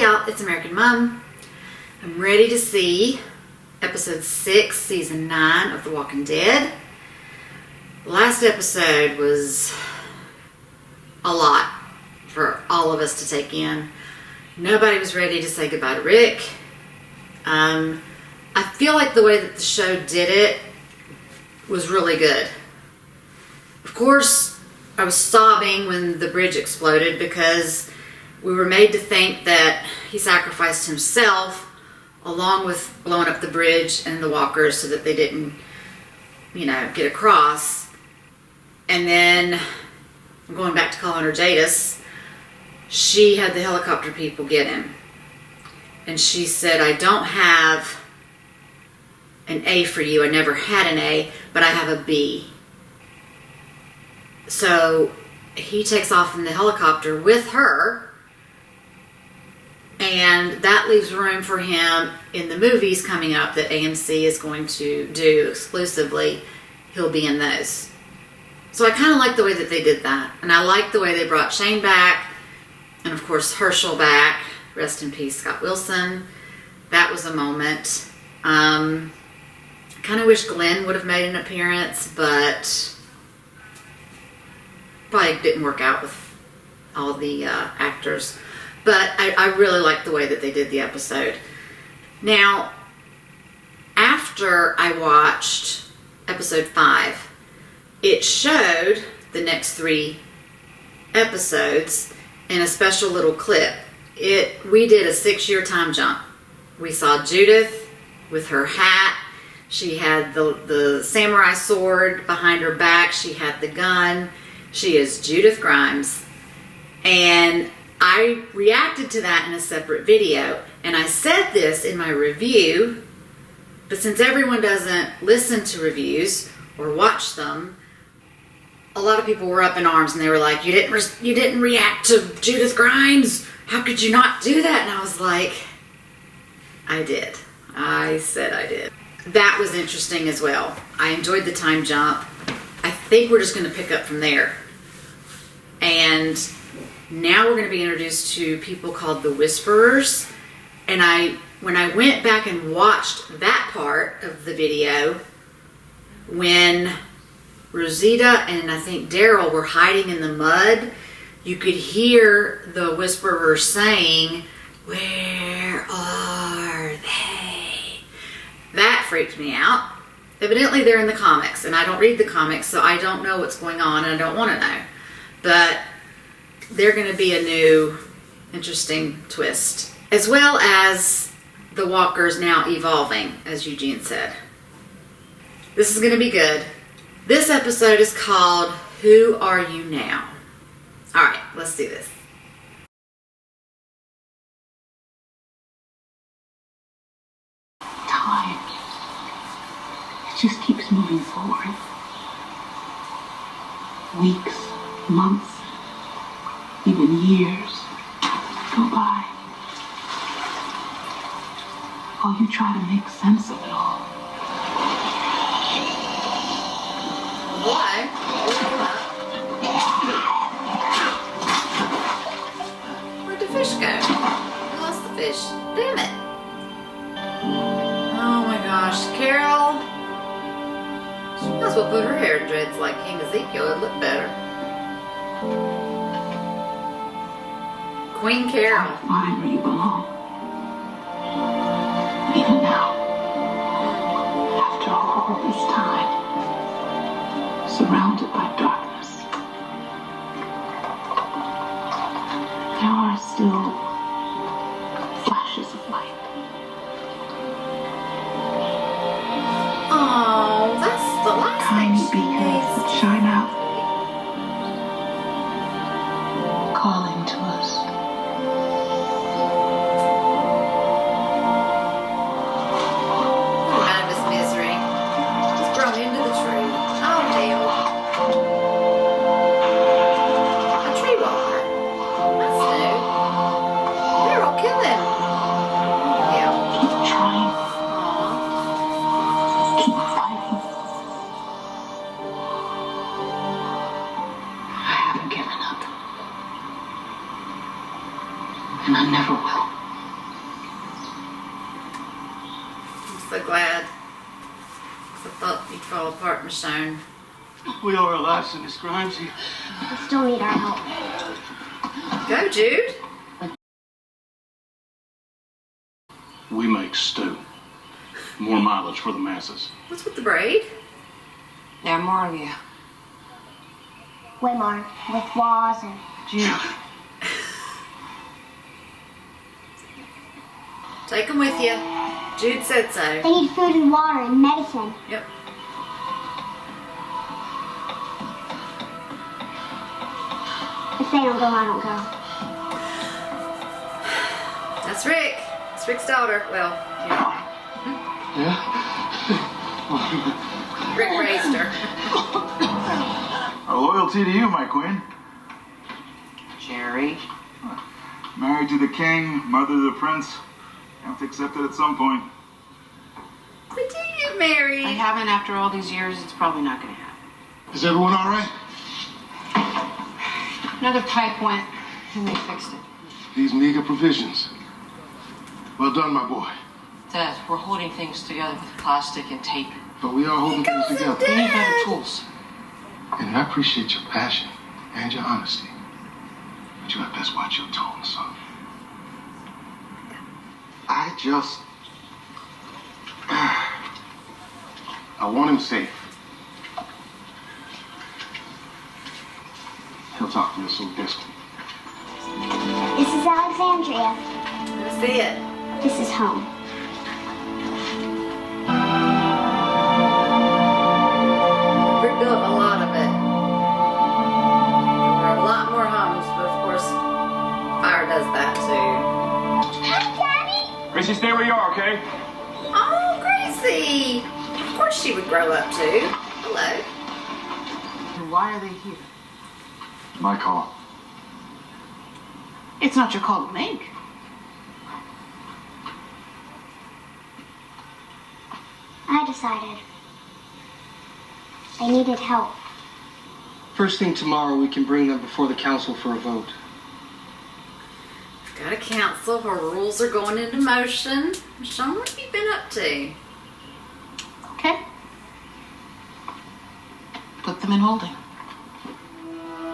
y'all, it's American Mom. I'm ready to see episode 6, season 9 of The Walking Dead. Last episode was a lot for all of us to take in. Nobody was ready to say goodbye to Rick. I feel like the way that the show did it was really good. Of course, I was sobbing when the bridge exploded because we were made to think that he sacrificed himself along with blowing up the bridge and the walkers so that they didn't, get across. And then, I'm going back to calling her Jadis, she had the helicopter people get him. And she said, I don't have an A for you. I never had an A, but I have a B. So he takes off in the helicopter with her, and that leaves room for him in the movies coming up that AMC is going to do exclusively. He'll be in those. So I kind of like the way that they did that. And I like the way they brought Shane back, and of course Herschel back. Rest in peace, Scott Wilson. That was a moment. I kind of wish Glenn would have made an appearance, but probably didn't work out with all the actors. But I really like the way that they did the episode. Now, after I watched episode 5, it showed the next 3 episodes in a special little clip. We did a 6-year time jump. We saw Judith with her hat. She had the samurai sword behind her back. She had the gun. She is Judith Grimes. And I reacted to that in a separate video. And I said this in my review, but since everyone doesn't listen to reviews or watch them, a lot of people were up in arms and they were like, you didn't react to Judith Grimes? How could you not do that? And I was like, I did. I said I did. That was interesting as well. I enjoyed the time jump. I think we're just going to pick up from there. And now we're going to be introduced to people called the Whisperers. And when I went back and watched that part of the video, when Rosita and I think Daryl were hiding in the mud, you could hear the Whisperers saying, "Where are they?" That freaked me out. Evidently they're in the comics, and I don't read the comics, so I don't know what's going on, and I don't want to know. But they're going to be a new, interesting twist. As well as the walkers now evolving, as Eugene said. This is going to be good. This episode is called Who Are You Now? Alright, let's do this. Time. It just keeps moving forward. Weeks, months, even years go by. While you try to make sense of it all. Why? Where'd the fish go? I lost the fish. Damn it. Oh my gosh. Carol. She might as well put her hair in dreads like King Ezekiel. It'd look better. Queen Carol. Find where you belong. Even now. After all this time. Surrounded by darkness. There are still flashes of light. Oh, that's the last Tiny thing she beacons that needs. shine out, calling to us. Out of his misery. He's grown into the tree. Oh, Dale. A tree walker. That's new. Daryl, kill him. Yeah. Keep trying. Aww. Keep fighting. I thought you'd fall apart, Richonne. We owe our lives to Miss Grimes. We still need our help. Go, Jude. We make stew. More mileage for the masses. What's with the braid? There are more of you. Way more. With walls and... Jude. Take them with you. Jude said so. They need food and water and medicine. Yep. If they don't go, I don't go. That's Rick. It's Rick's daughter. Well, yeah. Yeah? Rick raised her. Our loyalty to you, my queen. Jerry. Married to the king, mother to the prince. You have to accept it at some point. But do you get married? I haven't after all these years. It's probably not going to happen. Is everyone all right? Another pipe went, and they fixed it. These meager provisions. Well done, my boy. Dad, we're holding things together with plastic and tape. But we are holding things together. We need better tools. And I appreciate your passion and your honesty. But you had best watch your tone, son. I want him safe. Hilltop feels so distant. This is Alexandria. Let's see it. This is home. Rebuilt a lot of it. There were a lot more homes, but of course, fire does that too. Hi, Daddy! Gracie, stay where you are, okay? Oh, Gracie! Of course she would grow up too. Hello. And why are they here? My call. It's not your call to make. I decided. They needed help. First thing tomorrow, we can bring them before the council for a vote. Got a council. Her rules are going into motion. Richonne, what have you been up to? Okay. Put them in holding.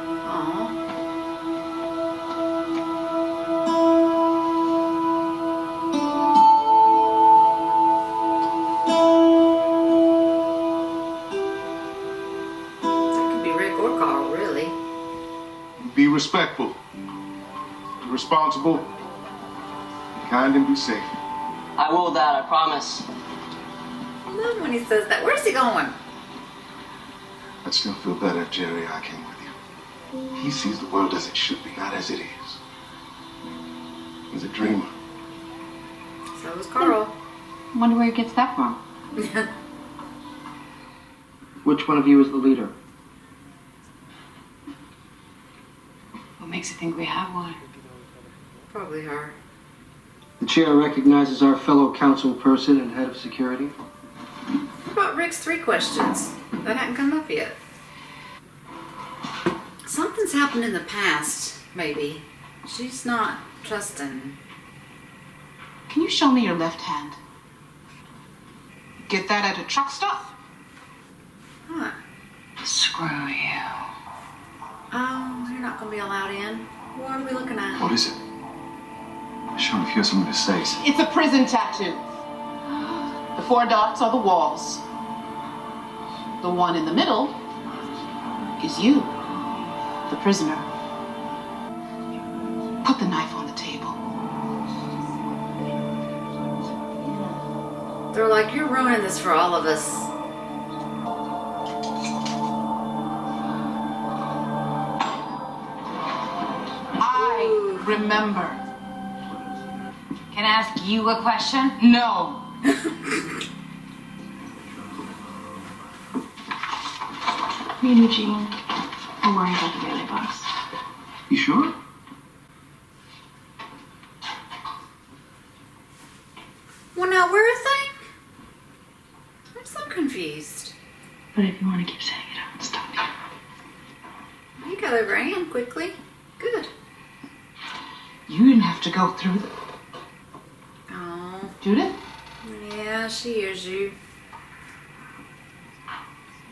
Aw. That could be Rick or Carl, really. Be respectful. Be responsible. Be kind and be safe. I will, Dad, I promise. I love when he says that. Where's he going? I'd still feel better if Jerry I came with you. He sees the world as it should be, not as it is. He's a dreamer. So is Carl. Wonder where he gets that from. Which one of you is the leader? What makes you think we have one? Probably her. The chair recognizes our fellow council person and head of security. What about Rick's 3 questions? That hadn't come up yet. Something's happened in the past, maybe. She's not trusting. Can you show me your left hand? Get that at a truck stop? Huh. Screw you. Oh, you're not going to be allowed in? What are we looking at? What is it? Show me if you have something to say. It's a prison tattoo. The 4 dots are the walls. The one in the middle is you, the prisoner. Put the knife on the table. They're like, you're ruining this for all of us. I remember. Can I ask you a question? No. Me and Eugene are worried about the daily boss. You sure? Well, now we're a thing? I'm so confused. But if you want to keep saying it, I won't stop you. You got over Anne quickly. Good. You didn't have to go through the... Oh, Judith? yeah, she hears you.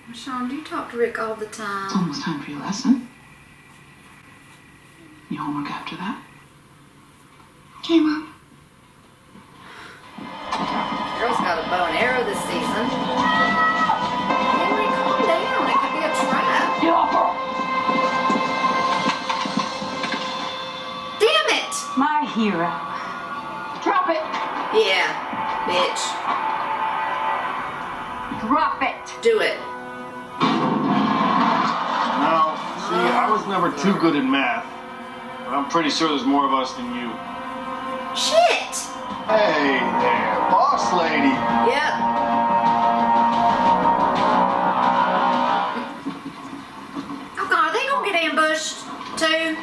Richonne, do you talk to Rick all the It's time? almost time for your lesson. Your homework after that? Okay, Mom. Girl's got a bow and arrow this season. Henry, calm down. It could be a trap. Get off her! Damn it! My hero. Drop it! Yeah, bitch. Drop it. Do it. Now, see, I was never too good at math, but I'm pretty sure there's more of us than you. Shit! Hey there, boss lady. Yep. Oh God, they gonna get ambushed too.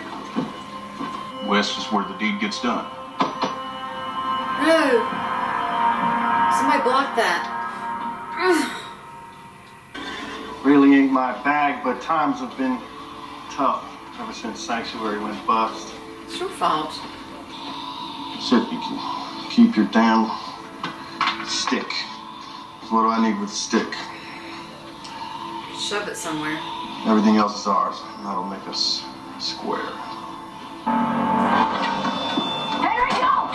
West is where the deed gets done. No. Somebody block that. Really ain't my bag, but times have been tough ever since Sanctuary went bust. It's your fault. Said you can keep your damn stick. What do I need with a stick? Shove it somewhere. Everything else is ours. And that'll make us square. Henry, don't!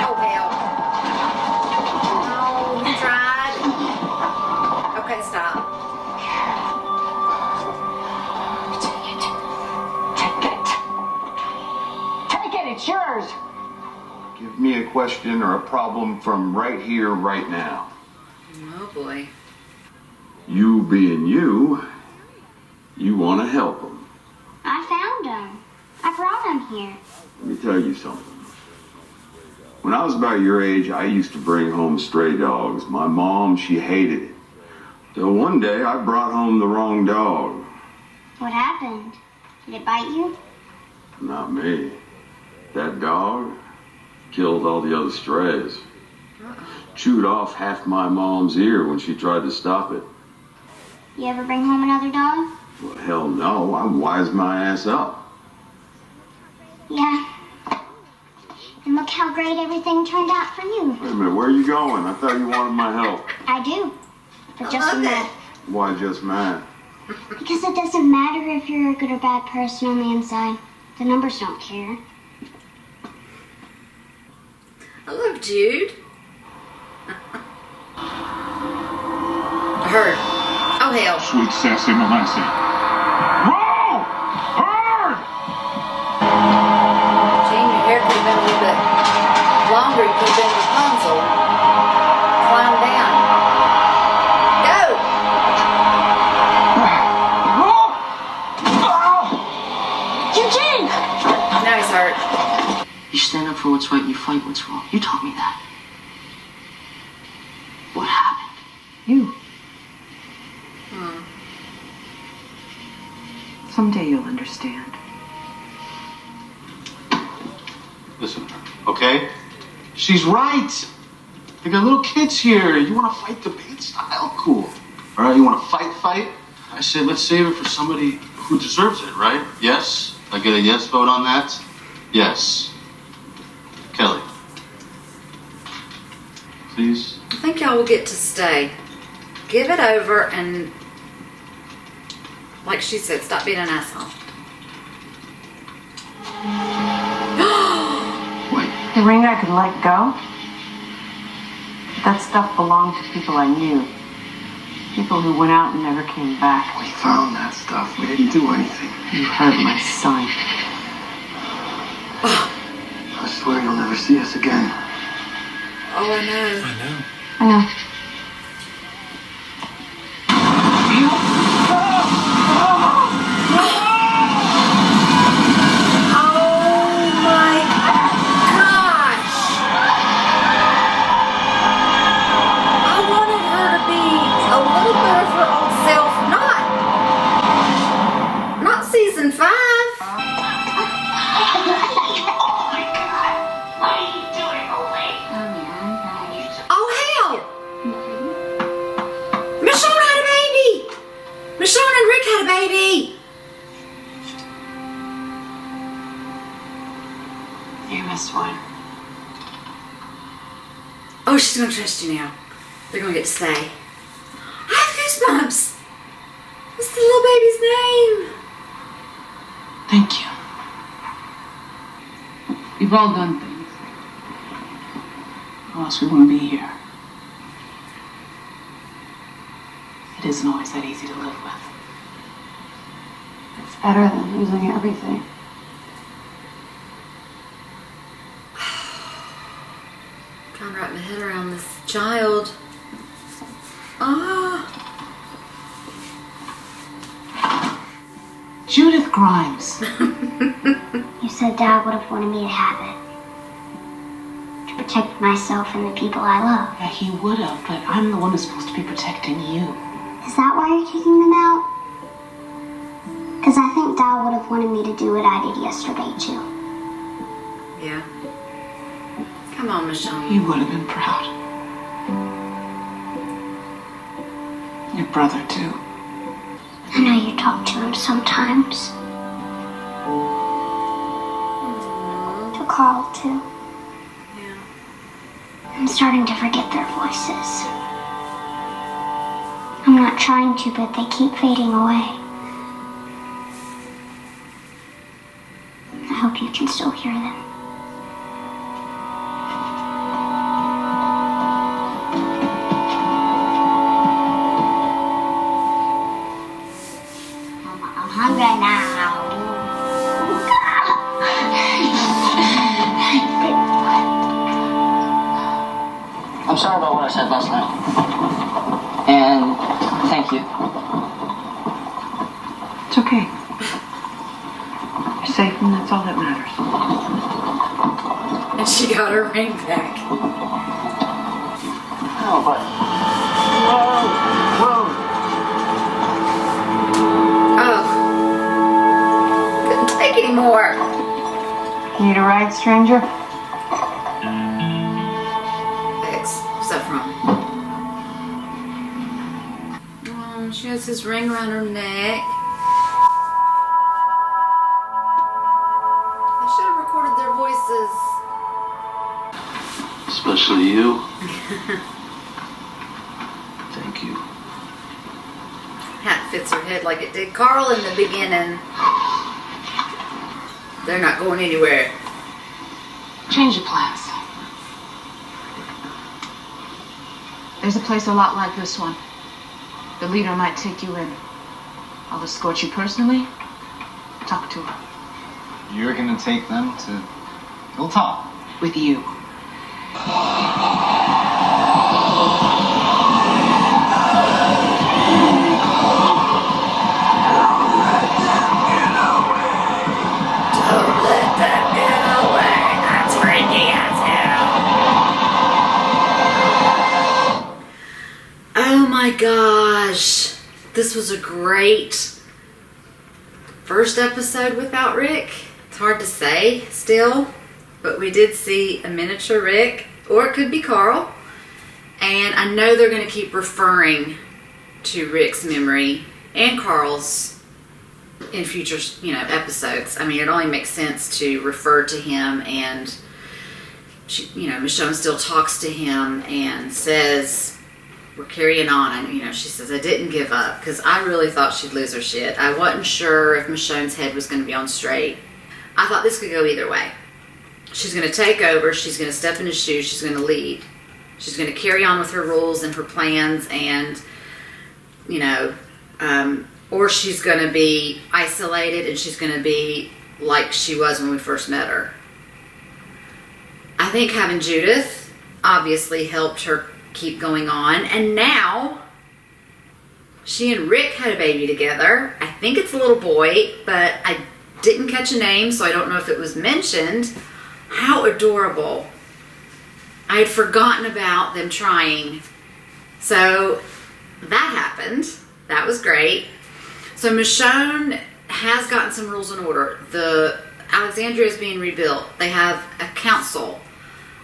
Oh hell. No, you tried. Okay, stop. Take it, it's yours. Give me a question or a problem from right here, right now. Oh boy. You being you want to help them. I found him. I brought him here. Let me tell you something. When I was about your age, I used to bring home stray dogs. My mom, she hated it. So one day, I brought home the wrong dog. What happened? Did it bite you? Not me. That dog killed all the other strays. Chewed off half my mom's ear when she tried to stop it. You ever bring home another dog? Well, hell no. I wised my ass up. Yeah. And look how great everything turned out for you. Wait a minute, where are you going? I thought you wanted my help. I do. But just a love minute. Why just mad? Because it doesn't matter if you're a good or bad person on the inside. The numbers don't care. I love Jude. I heard. Oh hell. Sweet sassy molasses. Roll! Hard! Jane, your hair could have been a little bit longer. You could have been Rapunzel. Climb down. Go! Eugene! Now he's hurt. You stand up for what's right, you fight what's wrong. You taught me that. What happened? You. Someday you'll understand. Listen, okay? She's right. They got little kids here. You want to fight debate style? Cool. All right, you want to fight? I said let's save it for somebody who deserves it, right? Yes? I get a yes vote on that? Yes. Kelly. Please? I think y'all will get to stay. Give it over and, like she said, stop being an asshole. Wait. The ring I could let go? That stuff belonged to people I knew. People who went out and never came back. We found that stuff. We didn't do anything. You hurt my son. I swear you'll never see us again. Oh, I know. I know. Oh my gosh! I wanted her to be a little bit of her old self, not season 5. Oh hell! Michele had a baby! Michele and Rick had a baby! You missed one. Oh, she's gonna trust you now. They're gonna get to say, I have goosebumps. What's the little baby's name? Thank you. We've all done things. Or else we wouldn't be here. It isn't always that easy to live with. It's better than losing everything. Trying to wrap my head around this child. Ah. Judith Grimes. You said Dad would have wanted me to have it. To protect myself and the people I love. Yeah, he would have, but I'm the one who's supposed to be protecting you. Is that why you're kicking them out? Because I think Dad would have wanted me to do what I did yesterday, too. Yeah. Come on, Michele. He would have been proud. Your brother, too. I know you talk to him sometimes. To Carl, too. Yeah. I'm starting to forget their voices. I'm not trying to, but they keep fading away. I hope you can still hear them. I'm hungry now. I'm sorry about what I said last night. And thank you. It's okay. You're safe, and that's all that matters. And she got her ring back. Oh, but... Whoa! Oh. Couldn't take anymore. Need a ride, stranger? Thanks. What's that from? Oh, she has his ring around her neck. I should have recorded their voices. Especially you. Thank you. Hat fits her head like it did Carl in the beginning. They're not going anywhere. Change your plans. There's a place a lot like this one. The leader might take you in. I'll escort you personally. Talk to her. You're gonna take them to Hilltop? With you. Oh my gosh. This was a great first episode without Rick. It's hard to say still, but we did see a miniature Rick, or it could be Carl. And I know they're going to keep referring to Rick's memory and Carl's in future, episodes. I mean, it only makes sense to refer to him, and Michonne still talks to him and says, we're carrying on. She says, I didn't give up because I really thought she'd lose her shit. I wasn't sure if Michonne's head was going to be on straight. I thought this could go either way. She's going to take over. She's going to step in his shoes. She's going to lead. She's going to carry on with her rules and her plans, and, or she's going to be isolated and she's going to be like she was when we first met her. I think having Judith obviously helped her keep going on, and now she and Rick had a baby together. I think it's a little boy, but I didn't catch a name, so I don't know if it was mentioned. How adorable. I had forgotten about them trying. So that happened. That was great. So Michonne has gotten some rules in order. The Alexandria is being rebuilt. They have a council.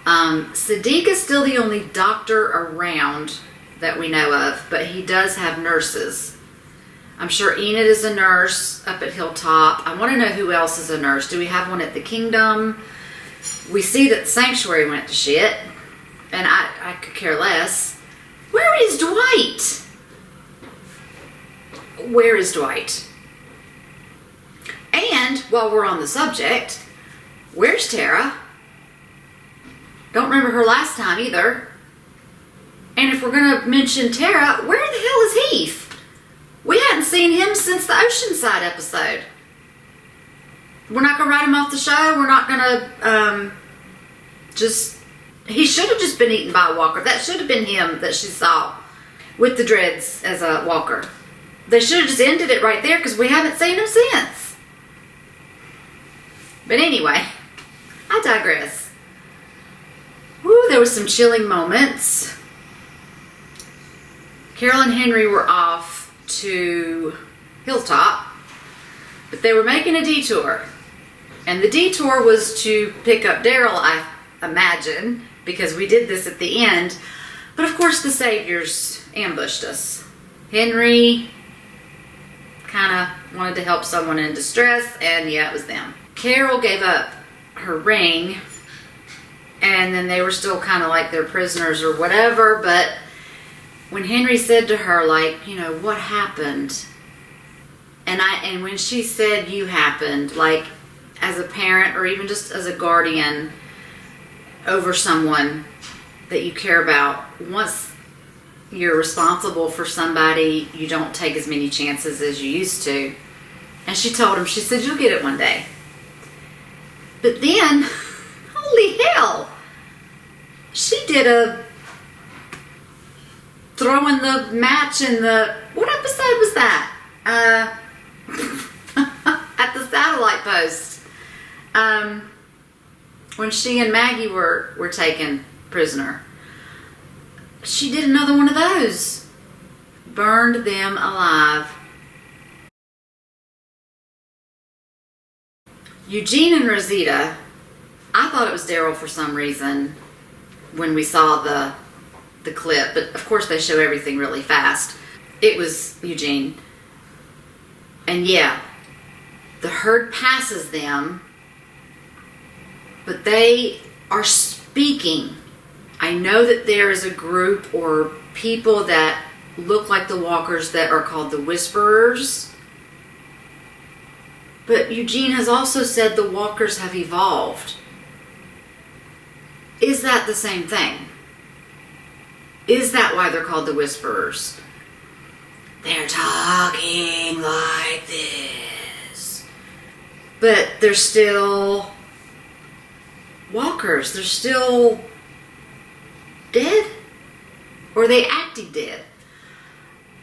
Sadiq is still the only doctor around that we know of, but he does have nurses. I'm sure Enid is a nurse up at Hilltop. I want to know who else is a nurse. Do we have one at the Kingdom? We see that the Sanctuary went to shit. and I could care less. Where is Dwight? Where is Dwight? And while we're on the subject, where's Tara? Don't remember her last time either. And if we're going to mention Tara, where the hell is Heath? We hadn't seen him since the Oceanside episode. We're not going to write him off the show. We're not going to he should have just been eaten by a walker. That should have been him that she saw with the dreads as a walker. They should have just ended it right there because we haven't seen him since. But anyway, I digress. Woo, there was some chilling moments. Carol and Henry were off to Hilltop, but they were making a detour. And the detour was to pick up Daryl, I imagine, because we did this at the end. But of course the Saviors ambushed us. Henry kind of wanted to help someone in distress, and yeah, it was them. Carol gave up her ring, and then they were still kind of like their prisoners or whatever, but when Henry said to her, like, you know, what happened? And when she said you happened, like, as a parent or even just as a guardian over someone that you care about, once you're responsible for somebody, you don't take as many chances as you used to. And she told him, she said, you'll get it one day. But then, holy hell, she did a throwing the match in the, what episode was that? At the satellite post. When she and Maggie were taken prisoner. She did another one of those. Burned them alive. Eugene and Rosita, I thought it was Daryl for some reason when we saw the clip, but of course they show everything really fast. It was Eugene. And yeah, the herd passes them, but they are speaking. I know that there is a group or people that look like the walkers that are called the Whisperers. But Eugene has also said the walkers have evolved. Is that the same thing? Is that why they're called the Whisperers? They're talking like this. But they're still walkers. They're still dead? Or are they acting dead?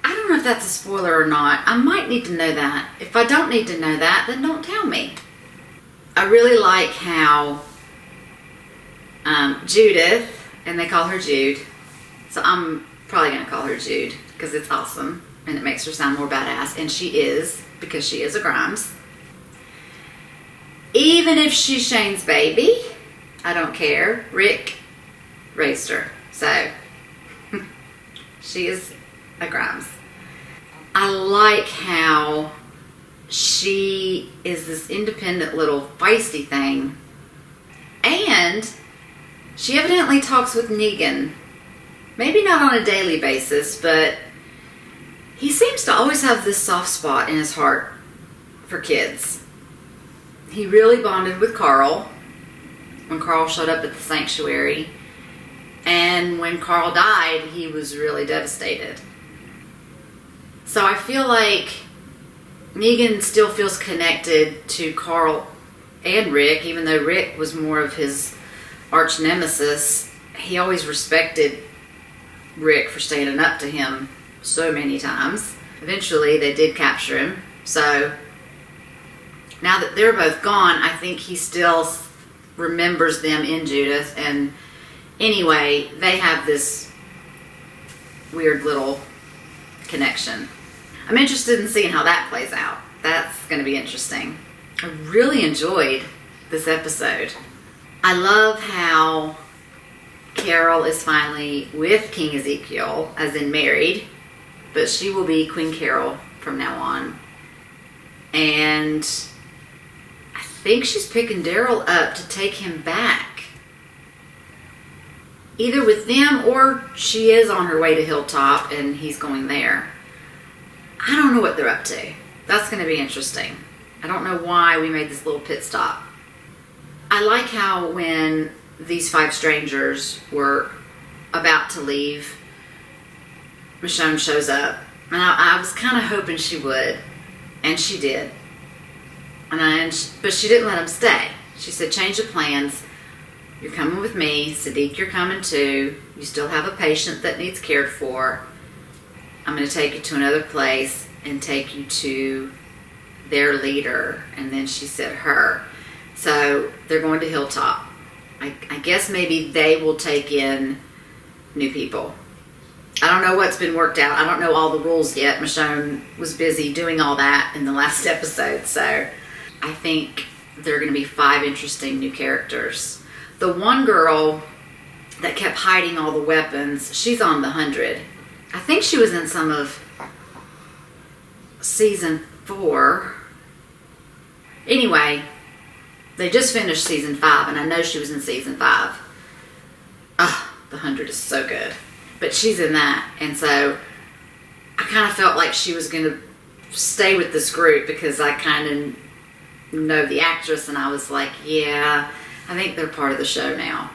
I don't know if that's a spoiler or not. I might need to know that. If I don't need to know that, then don't tell me. I really like how Judith, and they call her Jude, so I'm probably going to call her Jude because it's awesome and it makes her sound more badass, and she is, because she is a Grimes. Even if she's Shane's baby, I don't care. Rick raised her, so she is a Grimes. I like how she is this independent little feisty thing, and she evidently talks with Negan. Maybe not on a daily basis, but he seems to always have this soft spot in his heart for kids. He really bonded with Carl when Carl showed up at the sanctuary, and when Carl died, he was really devastated. So I feel like Negan still feels connected to Carl and Rick, even though Rick was more of his arch nemesis. He always respected Rick for standing up to him so many times. Eventually they did capture him, so now that they're both gone, I think he still remembers them in Judith, and anyway, they have this weird little connection. I'm interested in seeing how that plays out. That's going to be interesting. I really enjoyed this episode. I love how Carol is finally with King Ezekiel, as in married, but she will be Queen Carol from now on. And I think she's picking Daryl up to take him back. either with them or she is on her way to Hilltop and he's going there. I don't know what they're up to. That's going to be interesting. I don't know why we made this little pit stop. I like how when these 5 strangers were about to leave, Michonne shows up. And I was kind of hoping she would. And she did. But she didn't let them stay. She said, change of plans. You're coming with me. Sadiq, you're coming too. You still have a patient that needs cared for. I'm going to take you to another place and take you to their leader. And then she said her. So they're going to Hilltop. I guess maybe they will take in new people. I don't know what's been worked out. I don't know all the rules yet. Michonne was busy doing all that in the last episode. So I think there are going to be 5 interesting new characters. The one girl that kept hiding all the weapons, she's on the 100. I think she was in some of season 4. Anyway, they just finished season 5, and I know she was in season 5. Ah, the 100 is so good. But she's in that, and so I kind of felt like she was going to stay with this group because I kind of know the actress, and I was like, yeah, I think they're part of the show now.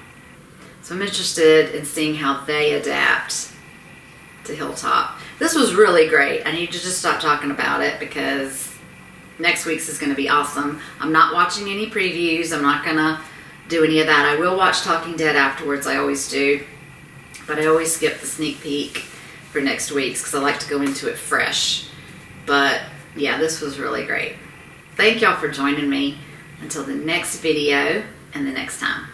So I'm interested in seeing how they adapt to Hilltop. This was really great. I need to just stop talking about it because next week's is going to be awesome. I'm not watching any previews. I'm not going to do any of that. I will watch Talking Dead afterwards. I always do. But I always skip the sneak peek for next week's because I like to go into it fresh. But yeah, this was really great. Thank y'all for joining me. Until the next video and the next time.